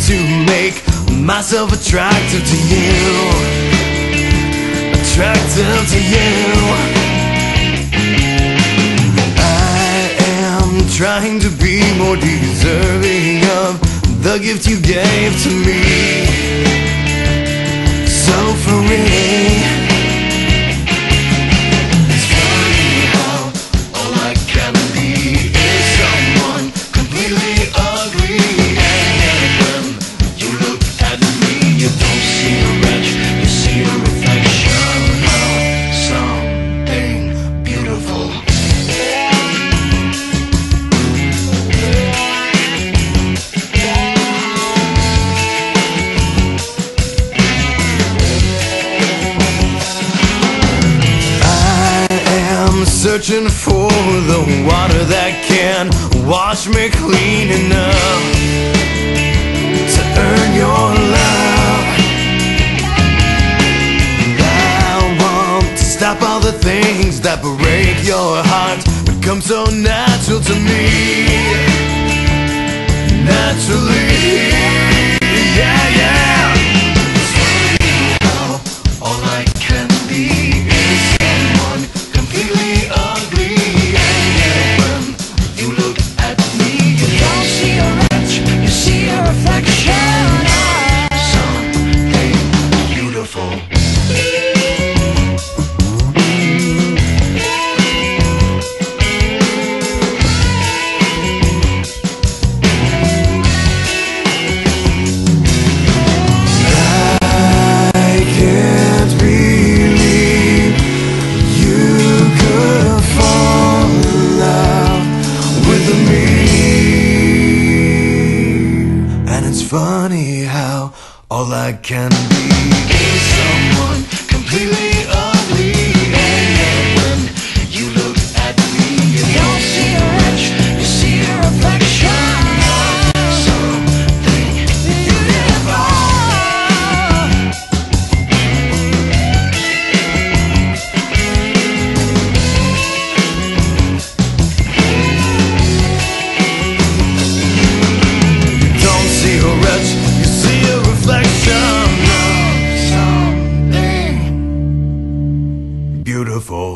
to make myself attractive to you. Attractive to you. I am trying to be more deserving of the gift you gave to me. So for me, it's funny how all I can be is someone completely ugly. And when you look at me, you don't see a wretch, you see a reflection of something beautiful. Searching for the water that can wash me clean enough to earn your love. I want to stop all the things that break your heart, but come so natural to me. Naturally, yeah, yeah. It's funny how all I can be is someone completely ugly. And yet when you look at me, you don't see a wretch, you see a reflection of something beautiful. Funny how all I can be is someone completely ugly. And yet when you look at me, you don't see a wretch, you see a reflection of something beautiful. You don't see a wretch, you see a reflection of something beautiful.